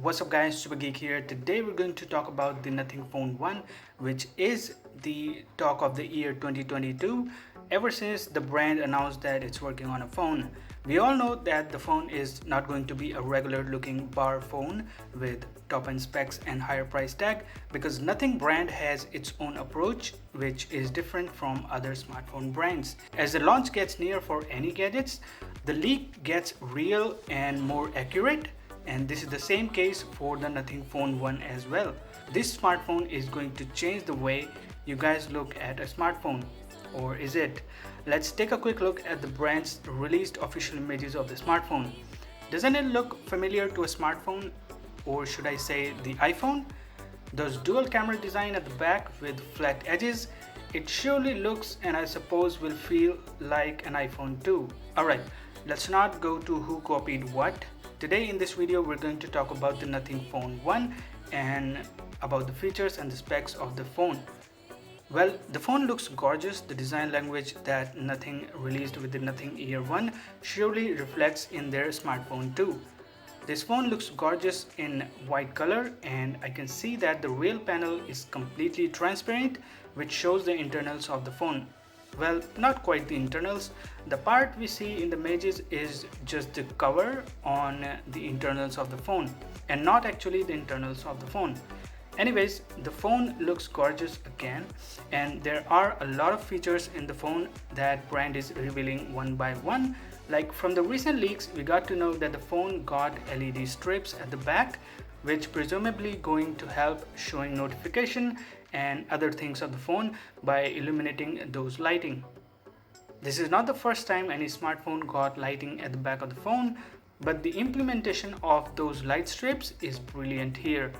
What's up guys, Super Geek here. Today we're going to talk about the Nothing Phone 1, which is the talk of the year 2022 ever since the brand announced that it's working on a phone. We all know that the phone is not going to be a regular looking bar phone with top end specs and higher price tag, because Nothing brand has its own approach which is different from other smartphone brands. As the launch gets near for any gadgets, the leak gets real and more accurate. And this is the same case for the Nothing Phone 1 as well. This smartphone is going to change the way you guys look at a smartphone. Or is it? Let's take a quick look at the brand's released official images of the smartphone. Doesn't it look familiar to a smartphone? Or should I say the iPhone? Those dual camera design at the back with flat edges, it surely looks and I suppose will feel like an iPhone too. Alright, let's not go to who copied what. Today in this video we're going to talk about the Nothing Phone 1 and about the features and the specs of the phone. Well, the phone looks gorgeous. The design language that Nothing released with the Nothing Ear 1 surely reflects in their smartphone too. This phone looks gorgeous in white color, and I can see that the real panel is completely transparent, which shows the internals of the phone. Well, not quite the internals. The part we see in the images is just the cover on the internals of the phone and not actually the internals of the phone. Anyways, the phone looks gorgeous again, and there are a lot of features in the phone that brand is revealing one by one. Like from the recent leaks, we got to know that the phone got LED strips at the back, which presumably going to help showing notification and other things of the phone by illuminating those lighting. This is not the first time any smartphone got lighting at the back of the phone, but the implementation of those light strips is brilliant here.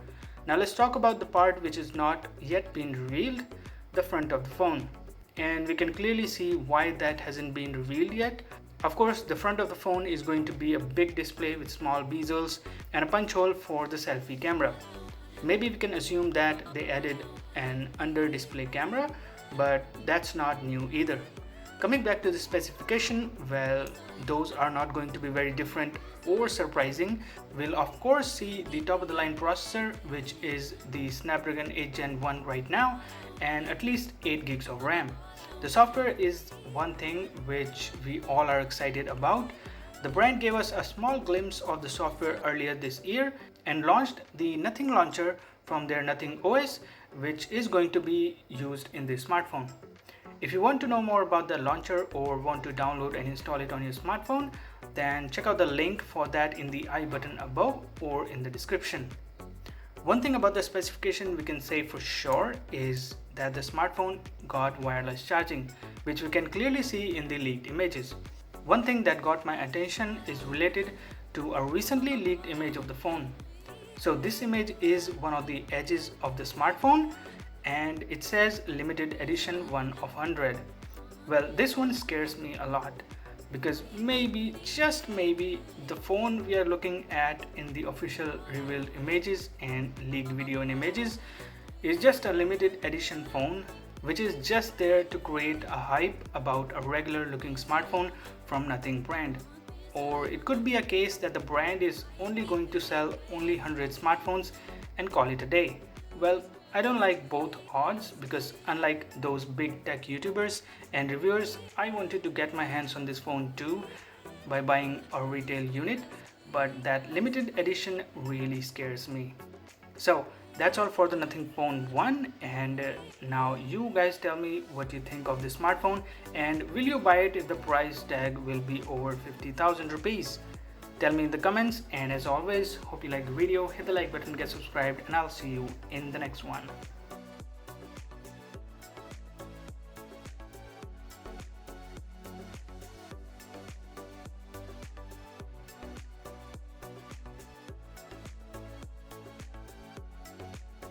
Now let's talk about the part which is not yet been revealed, the front of the phone. And we can clearly see why that hasn't been revealed yet. Of course, the front of the phone is going to be a big display with small bezels and a punch hole for the selfie camera. Maybe we can assume that they added an under display camera, but that's not new either. Coming back to the specification, well, those are not going to be very different or surprising. We'll of course see the top of the line processor, which is the Snapdragon 8 Gen 1 right now, and at least 8 gigs of RAM. The software is one thing which we all are excited about. The brand gave us a small glimpse of the software earlier this year and launched the Nothing Launcher from their Nothing OS, which is going to be used in this smartphone. If you want to know more about the launcher or want to download and install it on your smartphone, then check out the link for that in the I button above or in the description. One thing about the specification we can say for sure is that the smartphone got wireless charging, which we can clearly see in the leaked images. One thing that got my attention is related to a recently leaked image of the phone. So this image is one of the edges of the smartphone, and it says limited edition 1 of 100. Well, this one scares me a lot because maybe, just maybe, the phone we are looking at in the official revealed images and leaked video and images is just a limited edition phone which is just there to create a hype about a regular looking smartphone from Nothing brand. Or it could be a case that the brand is only going to sell only 100 smartphones and call it a day. Well, I don't like both odds because unlike those big tech YouTubers and reviewers, I wanted to get my hands on this phone too by buying a retail unit, but that limited edition really scares me. So that's all for the Nothing Phone 1, and now you guys tell me what you think of this smartphone, and will you buy it if the price tag will be over 50,000 rupees? Tell me in the comments, and as always, hope you liked the video. Hit the like button, get subscribed, and I'll see you in the next one.